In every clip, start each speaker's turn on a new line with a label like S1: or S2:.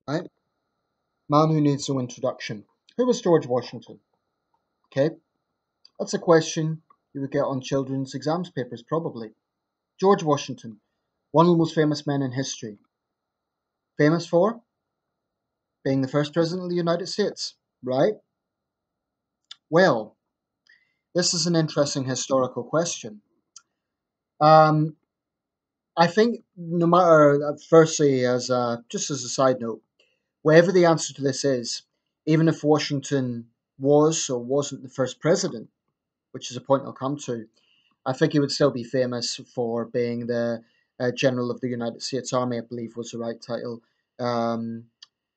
S1: Right? Man who needs no introduction. Who was George Washington? Okay, that's a question you would get on children's exams papers, probably. George Washington, one of the most famous men in history. Famous for being the first president of the United States, right? Well, this is an interesting historical question. Um, I think no matter, firstly, just as a side note, whatever the answer to this is, even if Washington was or wasn't the first president, which is a point I'll come to, I think he would still be famous for being the General of the United States Army, I believe was the right title, um,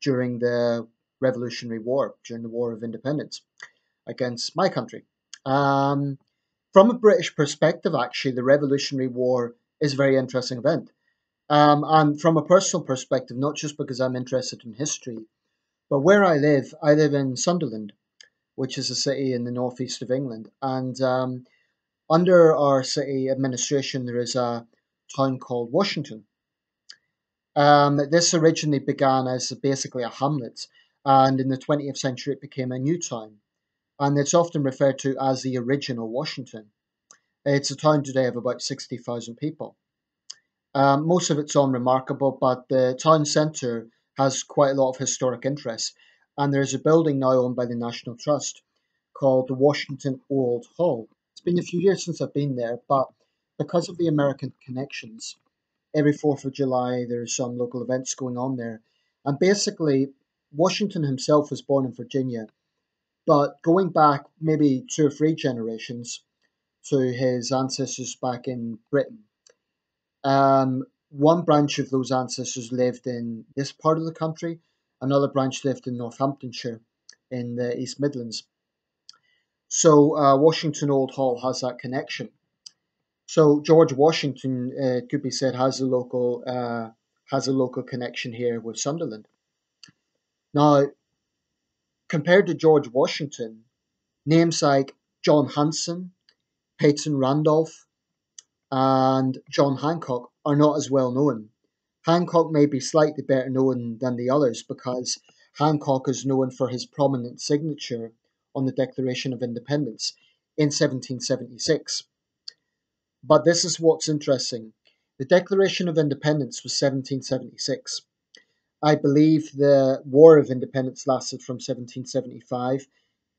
S1: during the Revolutionary War, during the War of Independence against my country. Um, from a British perspective, actually, the Revolutionary War is a very interesting event. And from a personal perspective, not just because I'm interested in history, but where I live in Sunderland, which is a city in the northeast of England. And under our city administration, there is a town called Washington. This originally began as basically a hamlet, and in the 20th century, it became a new town. And it's often referred to as the original Washington. It's a town today of about 60,000 people. Most of it's unremarkable, but the town centre has quite a lot of historic interest. And there's a building now owned by the National Trust called the Washington Old Hall. It's been a few years since I've been there, but because of the American connections, every 4th of July there's some local events going on there. And basically, Washington himself was born in Virginia, but going back maybe two or three generations to his ancestors back in Britain, one branch of those ancestors lived in this part of the country, another branch lived in Northamptonshire in the East Midlands. So Washington Old Hall has that connection. So George Washington, it could be said, has a local connection here with Sunderland. Now, compared to George Washington, names like John Hanson, Peyton Randolph, and John Hancock are not as well known. Hancock may be slightly better known than the others because Hancock is known for his prominent signature on the Declaration of Independence in 1776. But this is what's interesting. The Declaration of Independence was 1776. I believe the War of Independence lasted from 1775,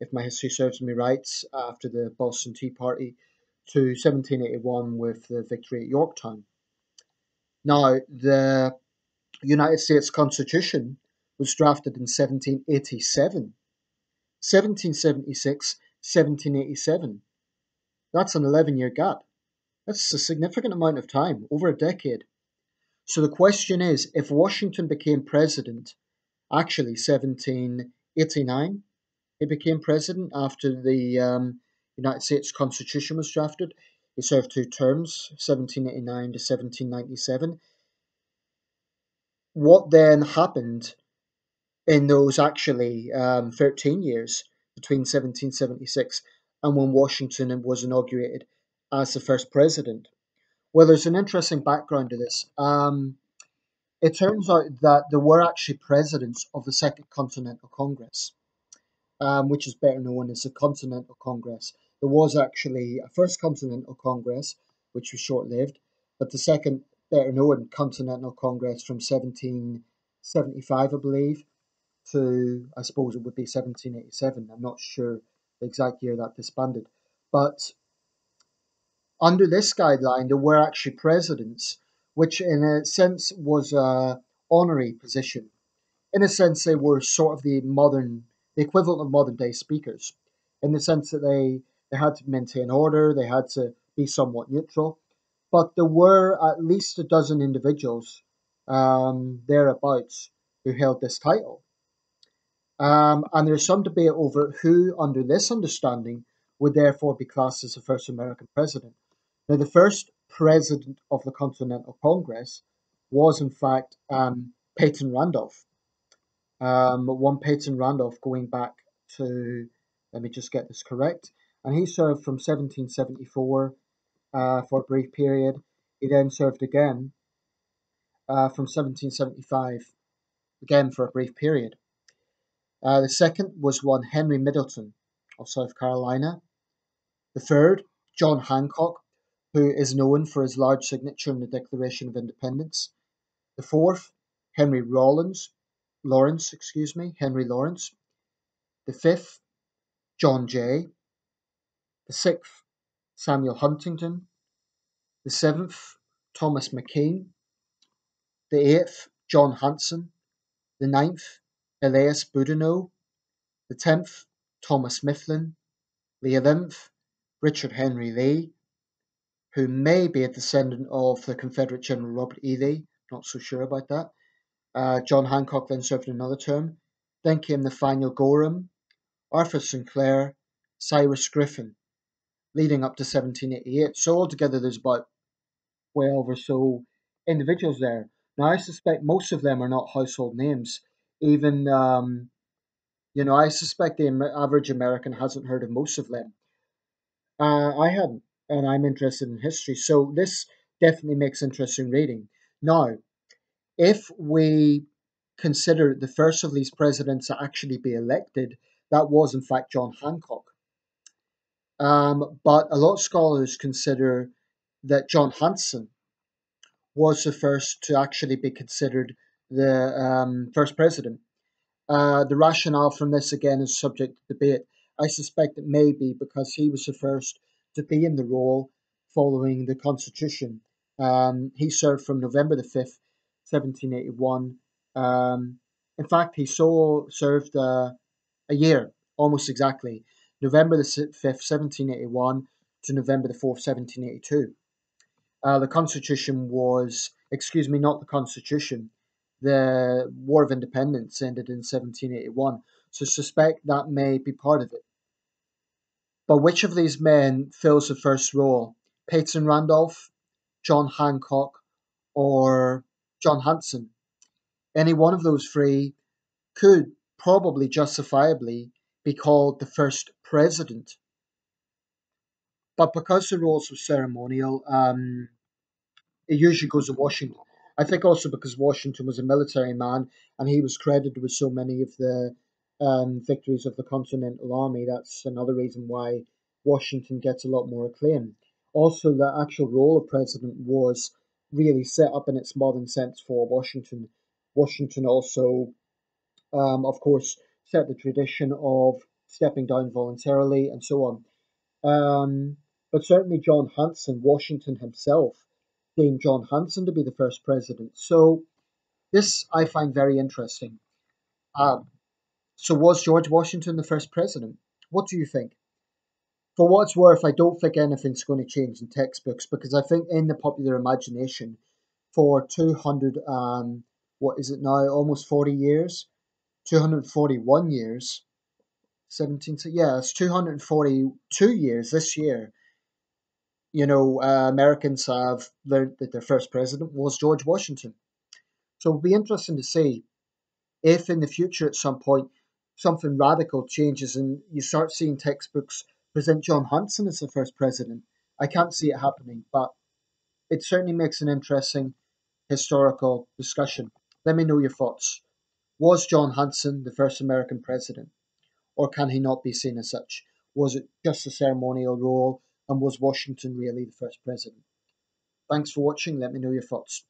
S1: if my history serves me right, after the Boston Tea Party, to 1781 with the victory at Yorktown. Now, the United States Constitution was drafted in 1787. 1776, 1787. That's an 11-year gap. That's a significant amount of time, over a decade. So the question is, if Washington became president, actually 1789, he became president after the United States Constitution was drafted. He served two terms, 1789 to 1797. What then happened in those actually 13 years between 1776 and when Washington was inaugurated as the first president? Well, there's an interesting background to this. It turns out that there were actually presidents of the Second Continental Congress, which is better known as the Continental Congress. There was actually a first Continental Congress, which was short lived, but the second, better known Continental Congress from 1775, I believe, to I suppose it would be 1787. I'm not sure the exact year that disbanded. But under this guideline, there were actually presidents, which in a sense was a honorary position. In a sense, they were sort of the equivalent of modern day speakers, in the sense that they had to maintain order, they had to be somewhat neutral. But there were at least a dozen individuals thereabouts who held this title. And there's some debate over who, under this understanding, would therefore be classed as the first American president. Now, the first president of the Continental Congress was, in fact, Peyton Randolph. One Peyton Randolph going back to, let me just get this correct, and he served from 1774 for a brief period. He then served again from 1775 again for a brief period. The second was one Henry Middleton of South Carolina. The third, John Hancock, who is known for his large signature in the Declaration of Independence. The fourth, Henry Lawrence. The fifth, John Jay. The sixth, Samuel Huntington. The seventh, Thomas McKean. The eighth, John Hanson. The ninth, Elias Boudinot. The 10th, Thomas Mifflin. The 11th, Richard Henry Lee, who may be a descendant of the Confederate General Robert E. Lee, not so sure about that. John Hancock then served another term. Then came Nathaniel Gorham, Arthur Sinclair, Cyrus Griffin, leading up to 1788. So altogether there's about 12 or so individuals there. Now I suspect most of them are not household names. Even, I suspect the average American hasn't heard of most of them. I hadn't, and I'm interested in history, so this definitely makes interesting reading. Now, if we consider the first of these presidents to actually be elected, that was in fact John Hancock. But a lot of scholars consider that John Hanson was the first to actually be considered the first president. The rationale from this again is subject to debate. I suspect it may be because he was the first to be in the role following the Constitution. He served from November the 5th, 1781. In fact, he served a year, almost exactly, November the 5th, 1781 to November the 4th, 1782. The Constitution was, excuse me, not the Constitution. The War of Independence ended in 1781, so suspect that may be part of it. But which of these men fills the first role? Peyton Randolph, John Hancock, or John Hanson? Any one of those three could probably justifiably be called the first president. But because the roles were ceremonial, it usually goes to Washington. I think also because Washington was a military man and he was credited with so many of the victories of the Continental Army. That's another reason why Washington gets a lot more acclaim. Also, the actual role of president was really set up in its modern sense for Washington. Washington also, of course, set the tradition of stepping down voluntarily and so on. But certainly John Hanson, Washington himself, deemed John Hanson to be the first president. So this I find very interesting. So was George Washington the first president? What do you think? For what it's worth, I don't think anything's going to change in textbooks because I think in the popular imagination, for 200, what is it now, almost 40 years, 241 years, 17, yeah, it's 242 years this year. Americans have learned that their first president was George Washington. So it'll be interesting to see if in the future at some point something radical changes and you start seeing textbooks present John Hanson as the first president. I can't see it happening, but it certainly makes an interesting historical discussion. Let me know your thoughts. Was John Hanson the first American president, or can he not be seen as such? Was it just a ceremonial role, and was Washington really the first president? Thanks for watching. Let me know your thoughts.